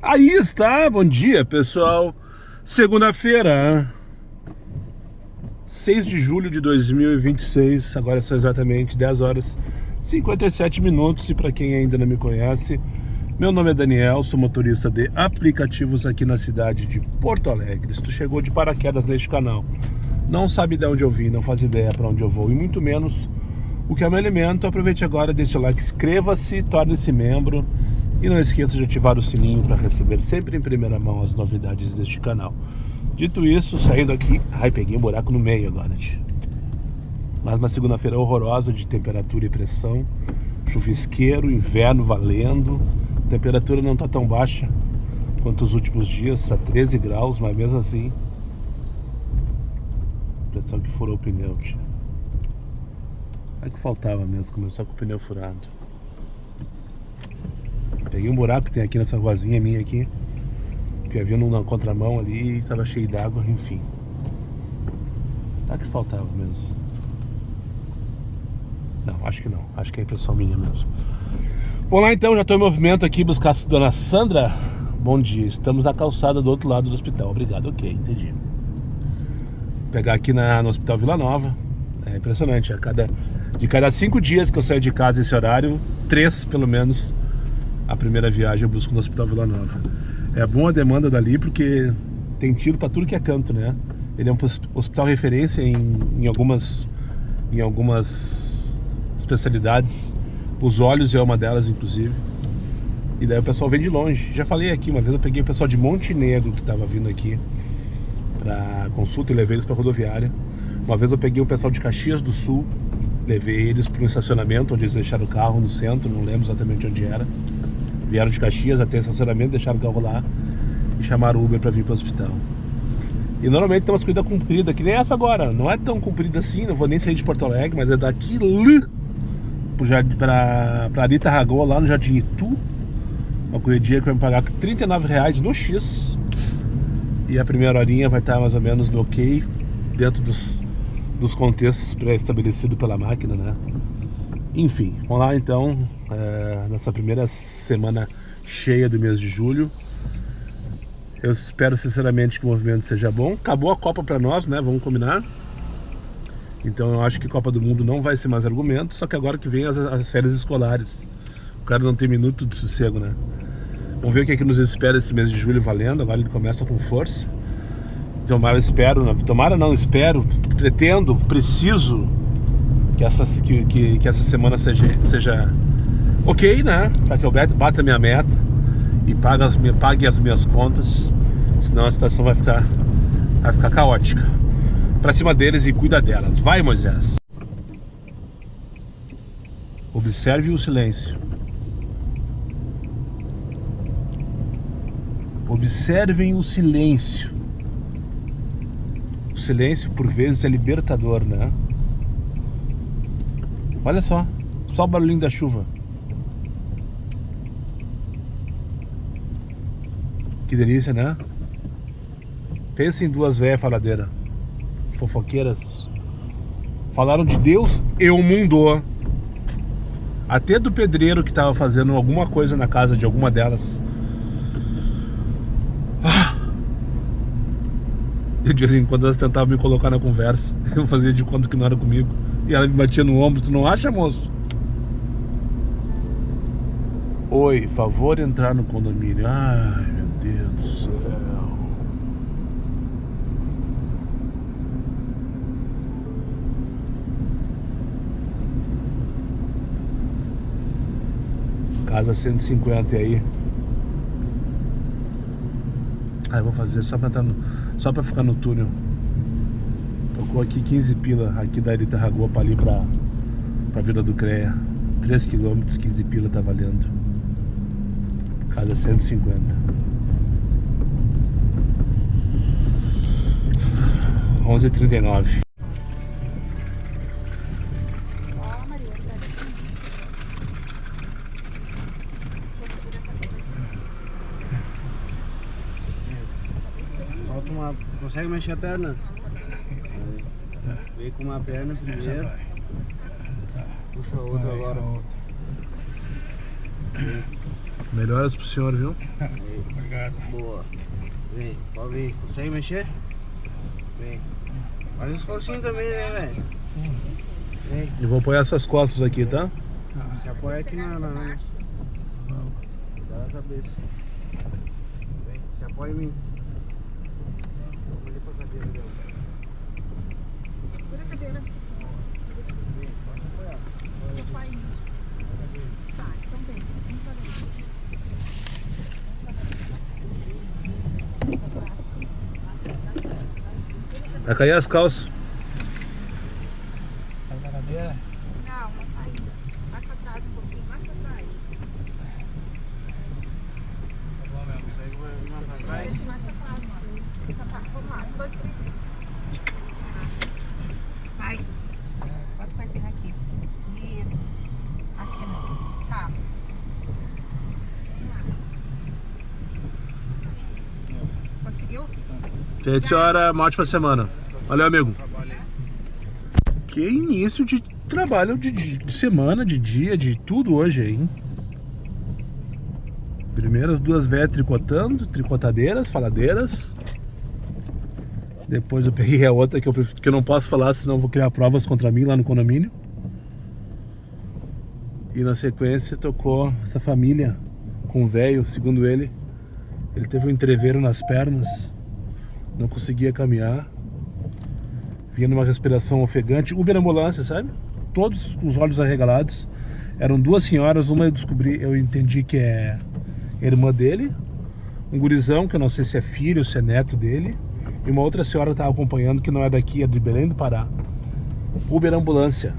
Aí está, bom dia pessoal. Segunda-feira, 6 de julho de 2026. Agora são exatamente 10 horas 57 minutos. E para quem ainda não me conhece, meu nome é Daniel, sou motorista de aplicativos aqui na cidade de Porto Alegre. Se tu chegou de paraquedas neste canal, não sabe de onde eu vim, não faz ideia para onde eu vou e muito menos o que é meu alimento, aproveite agora, deixe o like, inscreva-se, torne-se membro. E não esqueça de ativar o sininho para receber sempre em primeira mão as novidades deste canal. Dito isso, saindo aqui... Ai, peguei um buraco no meio agora, gente. Mais uma segunda-feira horrorosa de temperatura e pressão. Chuvisqueiro, inverno valendo. A temperatura não está tão baixa quanto os últimos dias, está 13 graus, mas mesmo assim... Impressão que furou o pneu, tia. É que faltava mesmo, começar com o pneu furado. Peguei um buraco que tem aqui nessa ruazinha minha aqui, que havia na contramão ali e tava cheio d'água, enfim. Sabe que faltava mesmo? Não, acho que não. Acho que é impressão minha mesmo. Vamos lá então, já estou em movimento aqui buscar a dona Sandra. Bom dia, estamos na calçada do outro lado do hospital. Obrigado, ok, entendi. Vou pegar aqui no Hospital Vila Nova. É impressionante, de cada 5 dias que eu saio de casa esse horário, 3 pelo menos a primeira viagem eu busco no Hospital Vila Nova. É bom a demanda dali porque tem tiro para tudo que é canto, né? Ele é um hospital referência em algumas especialidades. Os olhos é uma delas, inclusive. E daí o pessoal vem de longe. Já falei aqui, uma vez eu peguei o pessoal de Montenegro que estava vindo aqui para consulta e levei eles para rodoviária. Uma vez eu peguei o pessoal de Caxias do Sul, levei eles para um estacionamento onde eles deixaram o carro no centro, não lembro exatamente onde era. Vieram de Caxias até o estacionamento, deixaram o carro lá e chamaram o Uber para vir para o hospital. E normalmente tem umas corridas compridas, que nem essa agora. Não é tão comprida assim, não vou nem sair de Porto Alegre, mas é daqui para Itarragua, lá no Jardim Itu. Uma corridinha que vai me pagar R$39 no X. E a primeira horinha vai estar mais ou menos no ok, dentro dos contextos pré-estabelecidos pela máquina, né? Enfim, vamos lá então, nessa primeira semana cheia do mês de julho. Eu espero sinceramente que o movimento seja bom. Acabou a Copa para nós, né? Vamos combinar. Então eu acho que Copa do Mundo não vai ser mais argumento. Só que agora que vem as férias escolares, o cara não tem minuto de sossego, né? Vamos ver o que é que nos espera esse mês de julho valendo. Agora ele começa com força. Tomara, espero, pretendo, preciso que essa semana seja ok, né? Para que eu bata a minha meta e pague as minhas contas, senão a situação vai ficar caótica. Pra cima deles e cuida delas. Vai, Moisés! Observe o silêncio. Observem o silêncio. O silêncio, por vezes, é libertador, né? Olha só o barulhinho da chuva. Que delícia, né? Pensa em duas velhas faladeiras, fofoqueiras. Falaram de Deus e o mundo. Até do pedreiro que estava fazendo alguma coisa na casa de alguma delas. E de vez em quando elas tentavam me colocar na conversa. Eu fazia de conta que não era comigo. E ela me batia no ombro. Tu não acha, moço? Oi, favor entrar no condomínio. Ai, meu Deus do céu. Casa 150 aí. Ah, eu vou fazer só pra ficar no túnel. Tocou aqui 15 pila aqui da Itarragua pra ali pra Vila do CREA. 3 km, 15 pila tá valendo. Casa 150. R$11,39. Solta uma... Consegue mexer a perna? Vem com uma perna primeiro. Puxa a outra agora. Melhoras pro senhor, viu? Obrigado. Boa. Vem, pode vir. Consegue mexer? Vem. Faz esforcinho também, né, velho? Vem. Eu vou apoiar essas costas aqui, tá? Se apoia aqui na... Dá na cabeça. Vem, se apoia em mim. Vamos ali pra cadeira dela. Segura a cadeira. Vem, pode apoiar. Tá, então vem. Vamos fazer. Vai cair as calças. Tá na cadeira? Não, não tá ainda. Mais pra trás um pouquinho, mais pra trás. Tá bom, meu. Consegue mais pra trás? Mais pra trás, mano. Vamos lá, 1, 2, 3 e... Vai. Bota o pezinho aqui. Isso. Aqui, meu. Tá. Vamos lá. Conseguiu? Gente, hora, uma ótima semana. Valeu, amigo. Que início de trabalho de semana, de dia, de tudo hoje, hein? Primeiras 2 velhas tricotando, tricotadeiras, faladeiras. Depois eu peguei a outra que eu não posso falar, senão vou criar provas contra mim lá no condomínio. E na sequência tocou essa família com o velho, segundo ele. Ele teve um entreveiro nas pernas, não conseguia caminhar. Vinha numa respiração ofegante. Uber ambulância, sabe? Todos com os olhos arregalados. Eram 2 senhoras, uma eu entendi que é irmã dele. Um gurizão, que eu não sei se é filho ou se é neto dele. E uma outra senhora estava acompanhando, que não é daqui, é de Belém do Pará. Uber ambulância.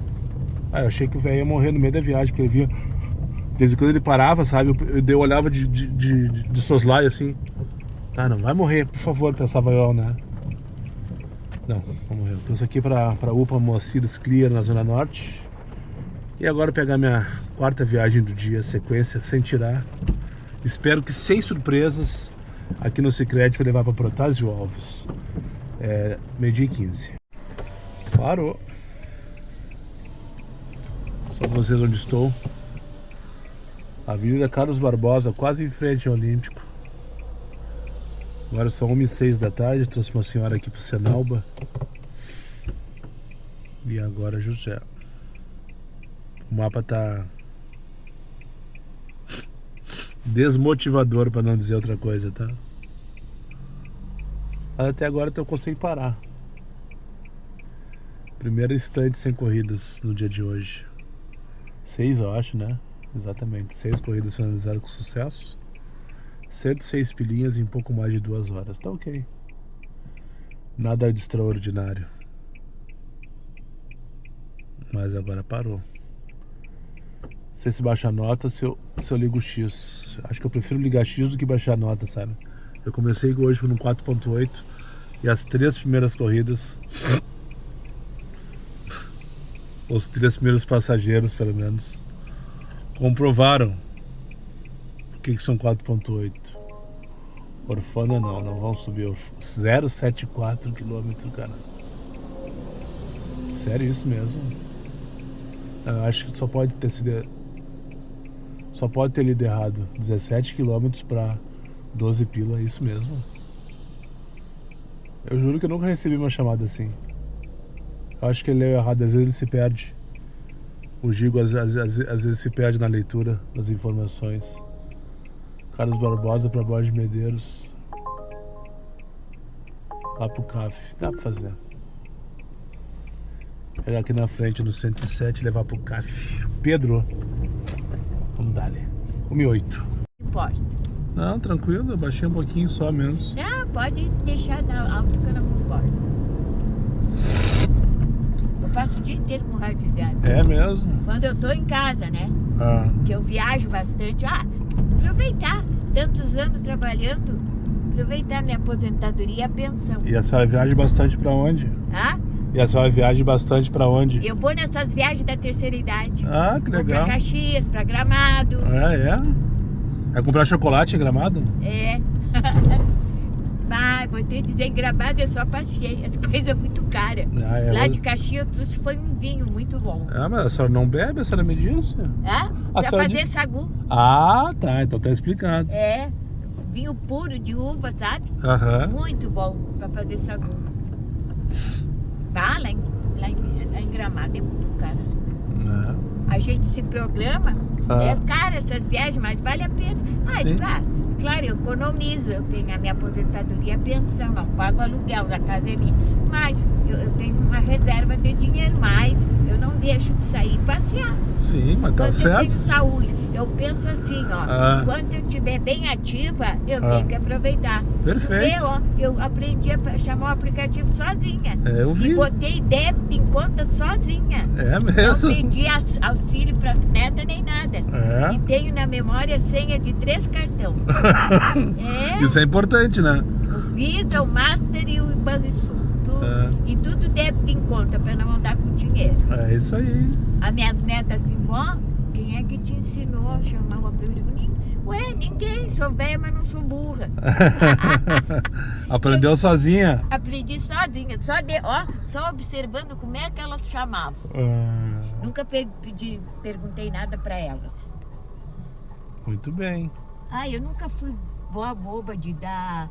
Ah, eu achei que o velho ia morrer no meio da viagem, porque ele vinha... Desde quando ele parava, sabe? Eu olhava de soslaio assim. Tá, não vai morrer, por favor, pensava eu, né? Não, não morreu. Trouxe aqui pra UPA Moacir Clear, na Zona Norte. E agora pegar minha 4ª viagem do dia, sequência, sem tirar. Espero que sem surpresas aqui no Sicredi para levar para Protásio Alves. É 12h15. Parou. Só pra vocês onde estou. Avenida Carlos Barbosa, quase em frente ao Olímpico. Agora são 1h06 da tarde. Trouxe uma senhora aqui pro Senalba. E agora José. O mapa tá desmotivador, para não dizer outra coisa, tá? Até agora eu consegui parar. Primeiro instante sem corridas no dia de hoje. 6, eu acho, né? Exatamente, 6 corridas finalizadas com sucesso. 106 pilinhas em pouco mais de 2 horas. Tá ok. Nada de extraordinário. Mas agora parou. Não sei se baixa a nota, se eu ligo o X. Acho que eu prefiro ligar X do que baixar a nota, sabe? Eu comecei hoje no 4.8 e as 3 primeiras corridas, os 3 primeiros passageiros, pelo menos, comprovaram o que são 4.8. Orfana não vão subir 0,74 km, cara. Sério isso mesmo? Eu acho que só pode ter lido errado. 17 km para 12 pila, é isso mesmo? Eu juro que eu nunca recebi uma chamada assim. Eu acho que ele leu errado, às vezes ele se perde. O Gigo às vezes se perde na leitura das informações. Carlos Barbosa para Borges Medeiros. Lá pro CAF. Dá pra fazer. Pegar aqui na frente no 107 e levar pro CAF. Pedro. Vamos dar ali. 1,8. Pode. Não, tranquilo, eu baixei um pouquinho só menos. Não, pode deixar alto que eu não me importo. Eu passo o dia inteiro com rádio ligado. É mesmo? Quando eu tô em casa, né? Ah. Que eu viajo bastante. Aproveitar tantos anos trabalhando, aproveitar minha aposentadoria e a pensão. E a senhora viaja bastante pra onde? E a senhora viaja bastante pra onde? Eu vou nessas viagens da terceira idade. Ah, que legal. Vou pra Caxias, pra Gramado. Vai comprar chocolate em Gramado? É. Vou te dizer, Gramado eu só passei. As coisas muito caras. Lá de Caxias eu trouxe foi um vinho muito bom. Mas a senhora não bebe, a senhora me disse? A Pra senhora fazer sagu. Ah, tá, então tá explicado. É, vinho puro de uva, sabe? Aham. Muito bom pra fazer sagu. Lá em Gramado é muito caro. A gente se programa, é caro essas viagens, mas vale a pena. Sim. Claro, eu economizo, eu tenho a minha aposentadoria, a pensão, não pago aluguel, a casa é minha. Mas eu tenho uma reserva de dinheiro, mas eu não deixo de sair e passear. Sim, mas tá Quando certo. eu tenho saúde, eu penso assim, ó, enquanto eu estiver bem ativa, eu tenho que aproveitar. Perfeito. Eu aprendi a chamar o aplicativo sozinha. É, eu vi. E botei débito em conta sozinha. É Não mesmo. pedi auxílio para as netas nem nada. É. E tenho na memória senha de 3 cartões. É. Isso é importante, né? O Visa, o Master e o Banrisul. E tudo débito em conta para não andar com dinheiro. É isso aí. As minhas netas assim, vó, quem é que te ensinou a chamar o apelido? Ué, ninguém. Sou velha, mas não sou burra. Aprendeu sozinha. Aprendi sozinha, só observando como é que elas chamavam. Nunca perguntei nada para elas. Muito bem. Eu nunca fui vó boba de dar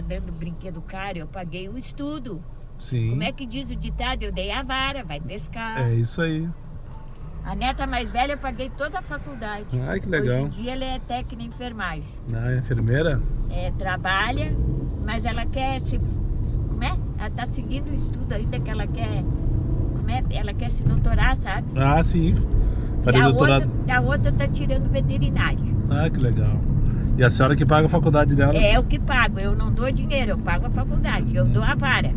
dando brinquedo caro, eu paguei o estudo. Sim. Como é que diz o ditado? Eu dei a vara, vai pescar. É isso aí. A neta mais velha eu paguei toda a faculdade. Ai, que legal. Hoje em dia ela é técnica em enfermagem. É enfermeira? Trabalha, mas ela quer se... Como é? Ela tá seguindo o estudo ainda que ela quer... Como é? Ela quer se doutorar, sabe? Ah, sim. Farei E doutorado. a outra tá tirando veterinário. Ah, que legal. E a senhora que paga a faculdade delas? É eu que pago, eu não dou dinheiro, eu pago a faculdade, eu dou a vara.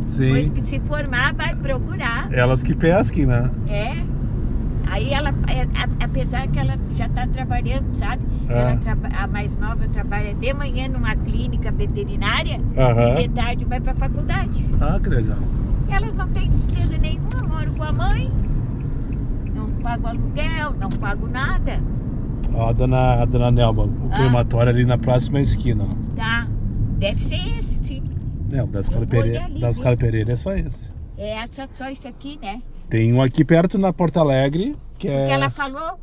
Sim. Depois que se formar, vai procurar. Elas que pesquem, né? Aí ela, apesar que ela já está trabalhando, sabe? A mais nova trabalha de manhã numa clínica veterinária e de tarde vai para a faculdade. Ah, que legal. Elas não têm despesa nenhuma, moram com a mãe, não pago aluguel, não pago nada. Ó, a dona Nelma, o crematório ali na próxima esquina. Ó. Tá, deve ser esse, sim. É, o das Carlos Pereira é só esse. É só isso aqui, né? Tem um aqui perto na Porto Alegre, que é... Porque ela falou,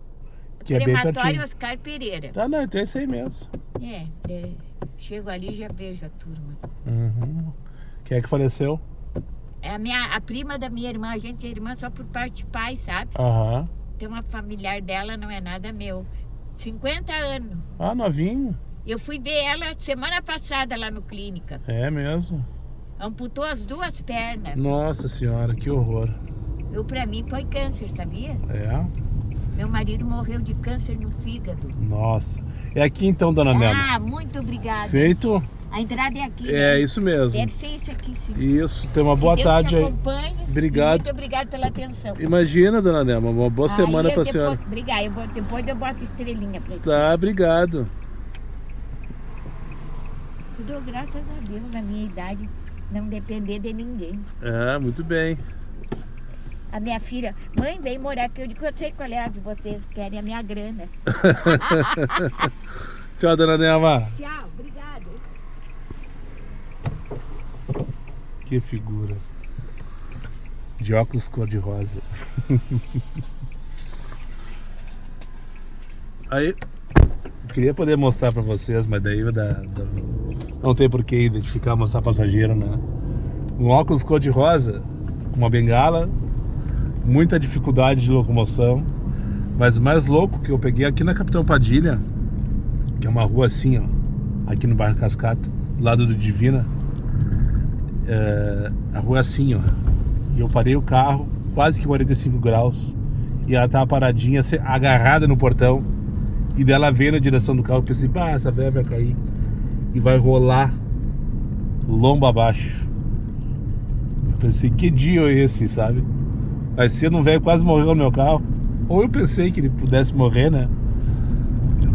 que é bem crematório pertinho. Oscar Pereira. Tá, não, então é esse aí mesmo. Chego ali e já vejo a turma. Quem é que faleceu? É a prima da minha irmã, a gente é irmã só por parte de pai, sabe? Tem uma familiar dela, não é nada meu. 50 anos. Ah, novinho. Eu fui ver ela semana passada lá no clínica. É mesmo? Amputou as 2 pernas. Nossa senhora, que horror. Pra mim foi câncer, sabia? É? Meu marido morreu de câncer no fígado. Nossa. É aqui então, dona Nelma. Muito obrigada. Feito? A entrada é aqui, É, né? isso mesmo. Deve ser esse aqui, sim. Isso, tem uma boa Deus tarde te aí. acompanhe. Obrigado. Muito obrigada pela atenção. Imagina, dona Nelma, uma boa semana pra senhora. Obrigada, depois eu boto estrelinha pra ti. Tá, obrigado. Eu dou graças a Deus, na minha idade, não depender de ninguém. Muito bem. A minha filha, mãe, vem morar aqui. Eu digo, eu sei qual é a de vocês, querem a minha grana. Tchau, dona Nelma. Tchau, obrigada. Que figura. De óculos cor-de-rosa. Aí, eu queria poder mostrar pra vocês, mas daí não tem por que identificar, mostrar passageiro, né? Um óculos cor-de-rosa, uma bengala, muita dificuldade de locomoção, mas o mais louco que eu peguei aqui na Capitão Padilha, que é uma rua assim, ó, aqui no bairro Cascata, do lado do Divina, a rua é assim, ó, e eu parei o carro, quase que 45 graus, e ela tava paradinha, agarrada no portão, e dela veio na direção do carro, eu pensei, essa velha vai cair, e vai rolar lombo abaixo. Eu pensei, que dia é esse, sabe? Mas se um velho quase morreu no meu carro, ou eu pensei que ele pudesse morrer, né?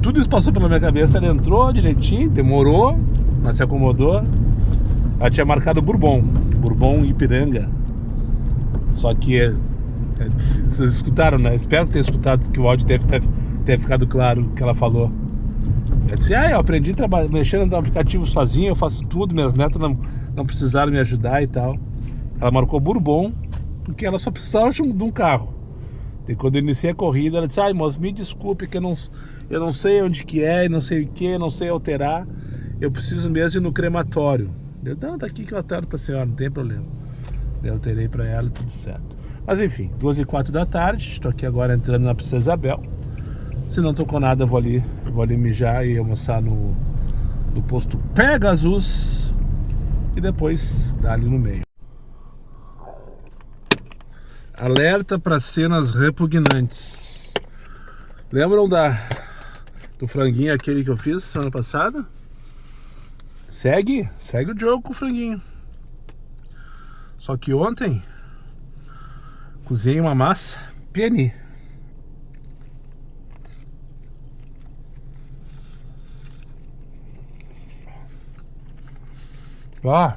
Tudo isso passou pela minha cabeça, ela entrou direitinho, demorou, mas se acomodou. Ela tinha marcado Bourbon Ipiranga. Só que, vocês escutaram, né? Espero que tenham escutado, que o áudio deve ter ficado claro o que ela falou. Ela disse, eu aprendi mexendo no aplicativo sozinho, eu faço tudo, minhas netas não precisaram me ajudar e tal. Ela marcou Bourbon, porque ela só precisava de um carro. E quando eu iniciei a corrida, ela disse, ai, moço, me desculpe que eu não sei onde que é, não sei o que, não sei alterar. Eu preciso mesmo ir no crematório. Eu, não, tá aqui que eu altero pra senhora, não tem problema. Eu alterei pra ela e tudo certo. Mas enfim, 2h04 da tarde, estou aqui agora entrando na Princesa Isabel. Se não tô com nada, vou ali mijar e almoçar no posto Pegasus. E depois dar ali no meio. Alerta para cenas repugnantes. Lembram do franguinho aquele que eu fiz semana passada? Segue o jogo com o franguinho. Só que ontem cozinhei uma massa penne. Ó,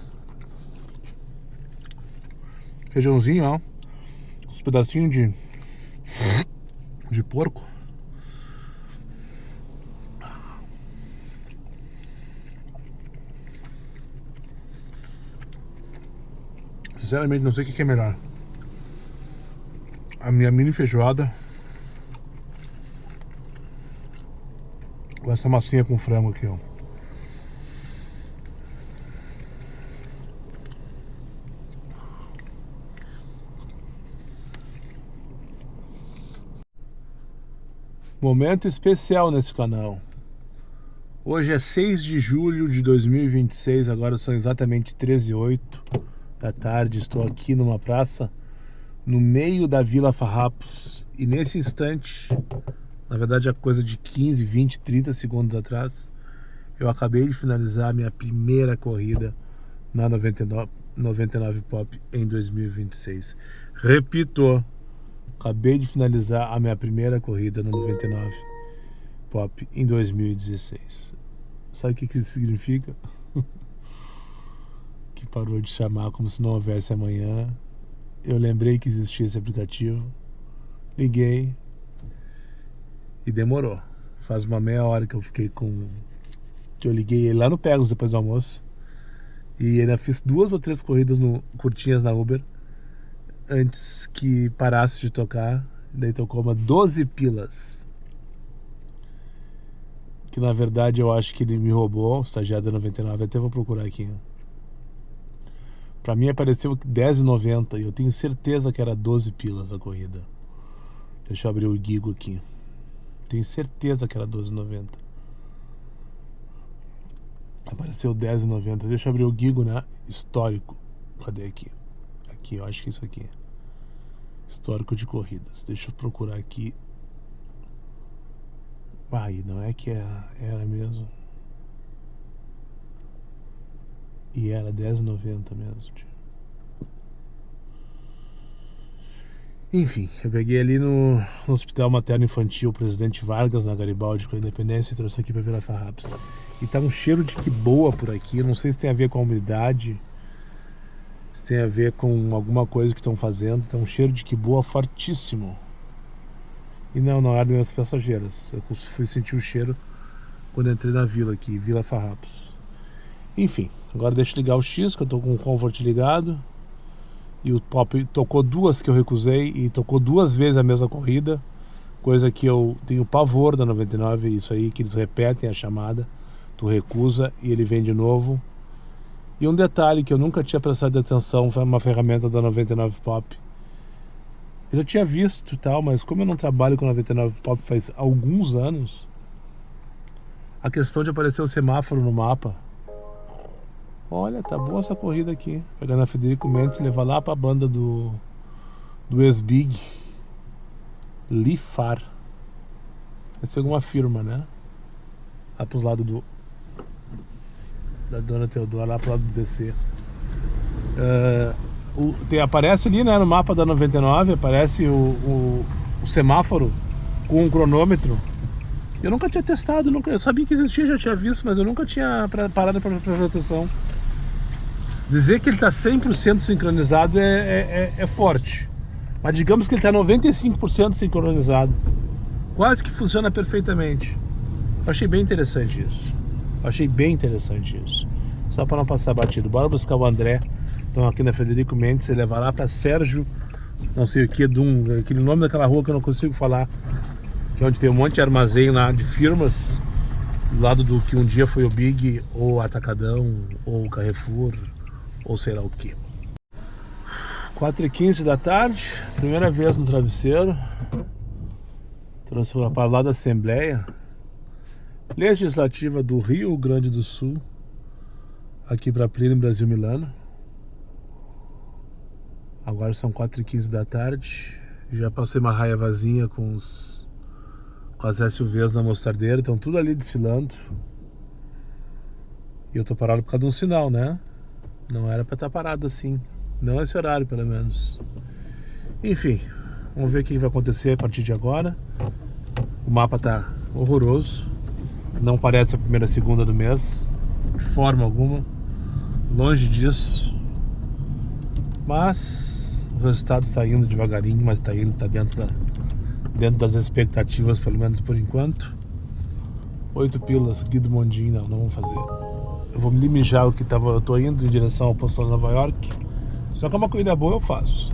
feijãozinho, ó, uns pedacinhos de porco. Sinceramente não sei o que é melhor. A minha mini feijoada ou essa massinha com frango aqui, ó. Momento especial nesse canal. Hoje é 6 de julho de 2026, agora são exatamente 13h08 da tarde. Estou aqui numa praça no meio da Vila Farrapos e nesse instante, na verdade é coisa de 15, 20, 30 segundos atrás, eu acabei de finalizar a minha primeira corrida na 99 Pop em 2026. Repito, acabei de finalizar a minha primeira corrida no 99 Pop em 2016. Sabe o que isso significa? Que parou de chamar como se não houvesse amanhã. Eu lembrei que existia esse aplicativo, liguei e demorou. Faz uma meia hora que eu fiquei que eu liguei ele lá no Pegasus depois do almoço e ainda fiz 2 ou 3 corridas curtinhas na Uber antes que parasse de tocar. Daí tocou uma 12 pilas, que na verdade eu acho que ele me roubou, o estagiário da 99, até vou procurar aqui. Pra mim apareceu R$10,90 e eu tenho certeza que era 12 pilas a corrida. Deixa eu abrir o Gigo aqui. Tenho certeza que era R$12,90. Apareceu R$10,90. Deixa eu abrir o Gigo, né? Histórico. Cadê aqui? Aqui, eu acho que é isso aqui. Histórico de corridas. Deixa eu procurar aqui. Ai, não é que era mesmo. E era R$10,90 mesmo. Enfim, eu peguei ali no Hospital Materno Infantil Presidente Vargas, na Garibaldi, com a Independência, e trouxe aqui pra Vila Farrapos. E tá um cheiro de que boa por aqui. Eu não sei se tem a ver com a umidade, se tem a ver com alguma coisa que estão fazendo. Tá um cheiro de que boa fortíssimo. E não era das minhas passageiras. Eu fui sentir o cheiro quando entrei na vila aqui, Vila Farrapos. Enfim, agora deixa eu ligar o X, que eu tô com o Comfort ligado. E o Pop tocou 2 que eu recusei e tocou 2 vezes a mesma corrida. Coisa que eu tenho pavor da 99, isso aí, que eles repetem a chamada. Tu recusa e ele vem de novo. E um detalhe que eu nunca tinha prestado atenção, foi uma ferramenta da 99 Pop. Eu já tinha visto e tal, mas como eu não trabalho com 99 Pop faz alguns anos, a questão de aparecer o semáforo no mapa. Olha, tá boa essa corrida aqui. Pegar na Federico Mendes e levar lá pra banda do ex-Big Lifar. Vai ser alguma firma, né? Lá pros lados da Dona Teodora, lá pro lado do DC. Aparece ali, né, no mapa da 99, aparece o semáforo com um cronômetro. Eu nunca tinha testado, eu sabia que existia, já tinha visto, mas eu nunca tinha parado para prestar atenção. Dizer que ele está 100% sincronizado é forte, mas digamos que ele está 95% sincronizado, quase que funciona perfeitamente. Eu achei bem interessante isso. Só para não passar batido. Bora buscar o André. Estão aqui na Federico Mendes e levar lá para Sérgio não sei o que, aquele nome daquela rua que eu não consigo falar, que é onde tem um monte de armazém lá de firmas, do lado do que um dia foi o Big, ou Atacadão, ou o Carrefour, ou sei lá o que. 4h15 da tarde, primeira vez no travesseiro. Trouxe para lá da Assembleia Legislativa do Rio Grande do Sul, aqui para Plínio Brasil Milano. Agora são 4h15 da tarde. Já passei uma raia vazinha com as SUVs na mostardeira, estão tudo ali desfilando. E eu tô parado por causa de um sinal, né? Não era para estar parado assim, não esse horário pelo menos. Enfim, vamos ver o que vai acontecer a partir de agora. O mapa tá horroroso, não parece a primeira segunda do mês, de forma alguma, longe disso. Mas o resultado está indo devagarinho, mas está indo, está dentro das expectativas, pelo menos por enquanto. 8 pilas, Guido Mondin, não vamos fazer. Eu vou me mijar o que tava, eu tô indo em direção ao posto de Nova York. Só que é uma corrida boa, eu faço.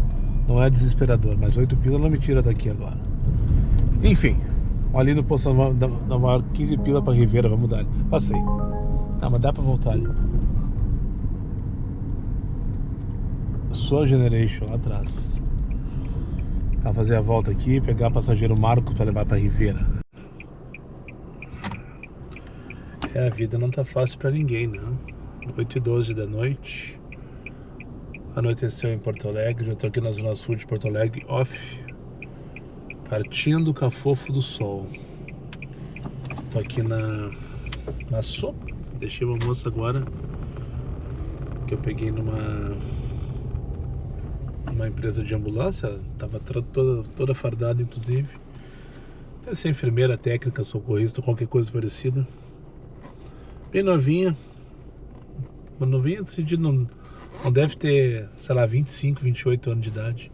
Não é desesperador, mas 8 pilas não me tira daqui agora. Enfim, ali no posto de Nova York, 15 pila para Rivera, vamos dar. Passei. Tá, mas dá para voltar ali. Sua Generation lá atrás. Tá, fazer a volta aqui, pegar o passageiro Marcos para levar para Rivera. A vida não tá fácil para ninguém, né? 8h12 da noite. Anoiteceu em Porto Alegre. Já tô aqui na zona sul de Porto Alegre, off. Partindo o Cafofo do Sol. Tô aqui na sopa. Deixei uma moça agora que eu peguei numa empresa de ambulância. Tava toda fardada, inclusive. Deve ser enfermeira, técnica, socorrista, qualquer coisa parecida. Bem novinha. Uma novinha no sentido, não deve ter, sei lá, 25, 28 anos de idade.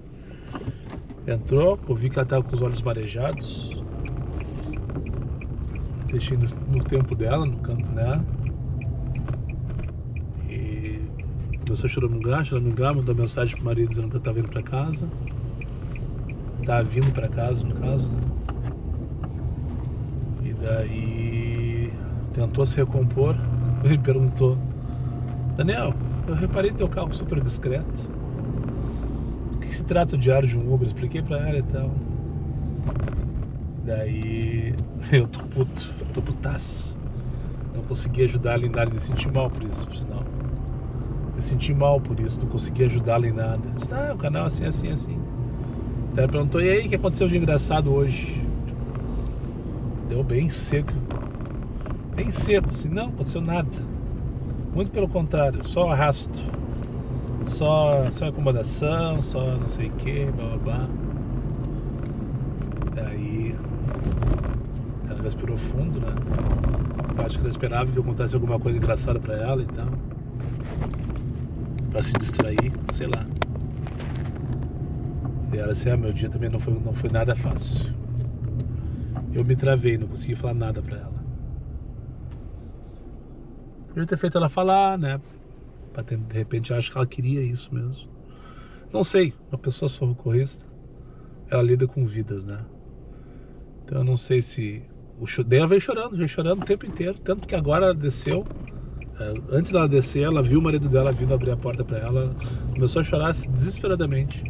Entrou, eu vi que ela estava com os olhos marejados. Deixei no tempo dela, no canto dela. E começou a choramingar, mandou mensagem pro marido dizendo que eu estava indo para casa. Tava vindo para casa, no caso, né? E daí tentou se recompor. Ele perguntou: Daniel, eu reparei teu carro super discreto. O que se trata o diário de um Uber? Expliquei pra ela e tal. Daí eu tô puto, tô putaço. Não consegui ajudá-la em nada, me senti mal por isso, por sinal. Me senti mal por isso, não consegui ajudá-la em nada. Disse, o canal assim. Daí ela perguntou: e aí, o que aconteceu de engraçado hoje? Deu bem seco. Bem seco, assim, não aconteceu nada. Muito pelo contrário, só arrasto. Só acomodação, só não sei o que, blá blá blá. Daí ela respirou fundo, né? Acho que ela esperava que eu contasse alguma coisa engraçada pra ela e tal, pra se distrair, sei lá. E ela assim, meu dia também não foi nada fácil. Eu me travei, não consegui falar nada pra ela. Podia ter feito ela falar, né? De repente, acho que ela queria isso mesmo. Não sei, uma pessoa socorrista, ela lida com vidas, né? Então eu não sei se... Daí ela veio chorando o tempo inteiro. Tanto que agora ela desceu. Antes dela descer, ela viu o marido dela vindo abrir a porta pra ela. Começou a chorar desesperadamente.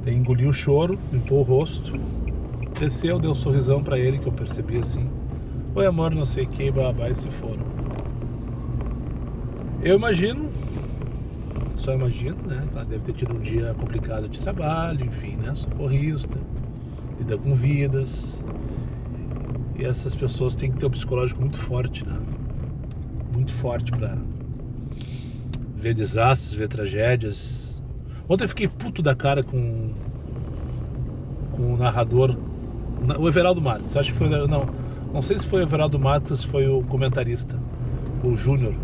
Daí engoliu o choro, limpou o rosto. Desceu, deu um sorrisão pra ele, que eu percebi assim. Oi amor, não sei o que, babá, e se foram. Eu imagino, só imagino, né? Ela deve ter tido um dia complicado de trabalho, enfim, né? Socorrista, lida com vidas. E essas pessoas têm que ter um psicológico muito forte, né? Muito forte pra ver desastres, ver tragédias. Ontem eu fiquei puto da cara com o narrador, o Everaldo Marques. Acho que foi, não sei se foi o Everaldo Marques ou se foi o comentarista, o Júnior.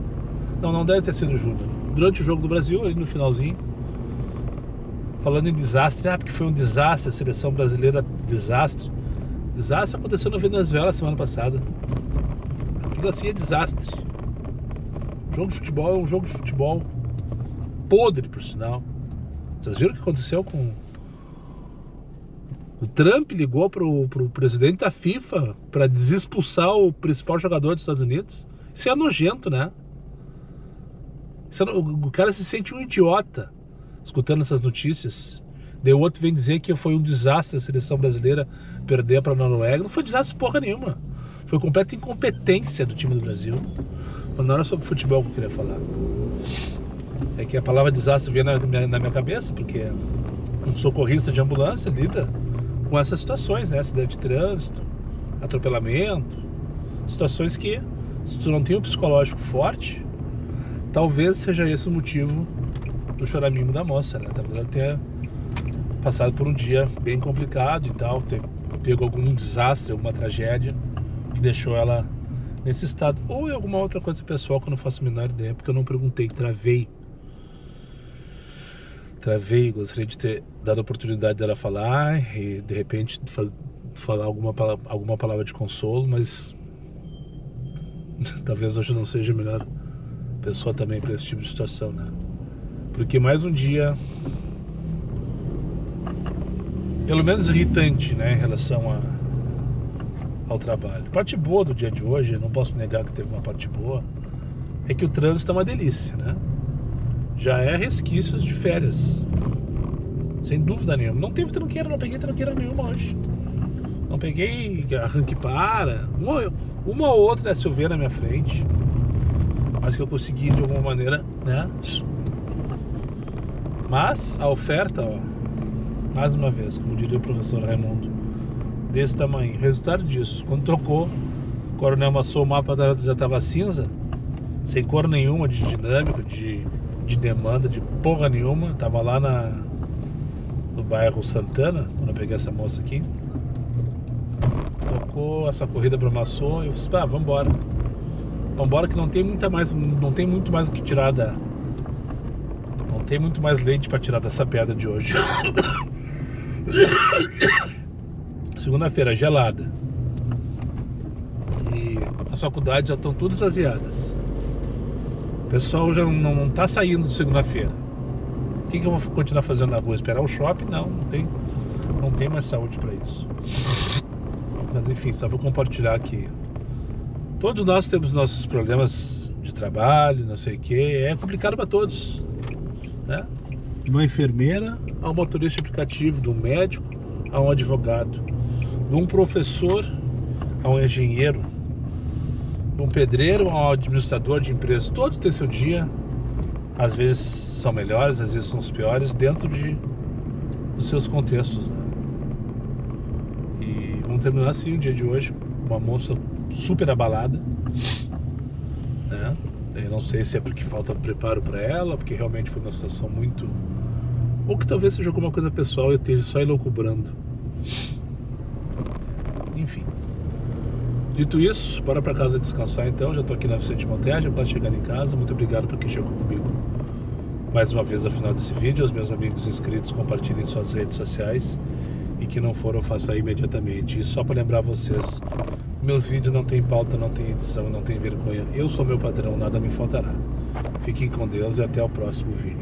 Não deve ter sido o Júnior. Durante o Jogo do Brasil, ali no finalzinho, falando em desastre, porque foi um desastre, a seleção brasileira, desastre. Desastre aconteceu na Venezuela semana passada. Tudo assim é desastre. Jogo de futebol é um jogo de futebol podre, por sinal. Vocês viram o que aconteceu com... O Trump ligou pro presidente da FIFA para desexpulsar o principal jogador dos Estados Unidos. Isso é nojento, né? O cara se sente um idiota escutando essas notícias. Daí o outro vem dizer que foi um desastre a seleção brasileira perder para a Noruega. Não foi desastre porra nenhuma. Foi completa incompetência do time do Brasil. Mas não era sobre futebol que eu queria falar. É que a palavra desastre veio na minha cabeça, porque um socorrista de ambulância lida com essas situações, né? Acidente de trânsito, atropelamento, situações que, se tu não tem um psicológico forte, talvez seja esse o motivo do choramingo da moça, né? Talvez ela tenha passado por um dia bem complicado e tal, ter pego algum desastre, alguma tragédia que deixou ela nesse estado, ou em alguma outra coisa pessoal que eu não faço a menor ideia, porque eu não perguntei, travei, gostaria de ter dado a oportunidade dela falar e de repente falar alguma palavra de consolo, mas talvez hoje eu não seja a melhor pessoa também para esse tipo de situação, né? Porque mais um dia, pelo menos irritante, né, em relação ao trabalho. Parte boa do dia de hoje, eu não posso negar que teve uma parte boa, é que o trânsito é uma delícia, né? Já é resquícios de férias, sem dúvida nenhuma. Não teve tranqueira, não peguei tranqueira nenhuma hoje. Não peguei arranque para, uma ou outra SUV na minha frente, mas que eu consegui de alguma maneira, né? Mas a oferta, ó, mais uma vez, como diria o professor Raimundo, desse tamanho. Resultado disso, quando trocou, o coronel amassou, o mapa já estava cinza, sem cor nenhuma de dinâmico, de demanda, de porra nenhuma. Tava lá no bairro Santana, quando eu peguei essa moça aqui. Tocou, essa corrida amassou, e eu disse, vambora. Vambora que não tem muito mais o que tirar não tem muito mais leite para tirar dessa pedra de hoje. Segunda-feira, gelada. E as faculdades já estão todas esvaziadas. O pessoal já não tá saindo de segunda-feira. O que eu vou continuar fazendo na rua? Esperar o shopping? Não tem mais saúde para isso. Mas enfim, só vou compartilhar que todos nós temos nossos problemas de trabalho, não sei o que. É complicado para todos, né? De uma enfermeira a um motorista de aplicativo, de um médico a um advogado, de um professor a um engenheiro, de um pedreiro a um administrador de empresa. Todos têm seu dia. Às vezes são melhores, às vezes são os piores, dentro dos seus contextos, né? E vamos terminar assim o dia de hoje. Uma moça super abalada, né? Eu não sei se é porque falta preparo para ela, porque realmente foi uma situação muito... Ou que talvez seja alguma coisa pessoal e eu esteja só elucubrando. Enfim. Dito isso, bora para casa descansar então. Já tô aqui na Vicente Monteja, já quase chegando em casa. Muito obrigado por quem chegou comigo mais uma vez ao final desse vídeo. Aos meus amigos inscritos, compartilhem em suas redes sociais. E que não foram, faça imediatamente. E só para lembrar vocês, meus vídeos não tem pauta, não tem edição, não tem vergonha. Eu sou meu patrão, nada me faltará. Fiquem com Deus e até o próximo vídeo.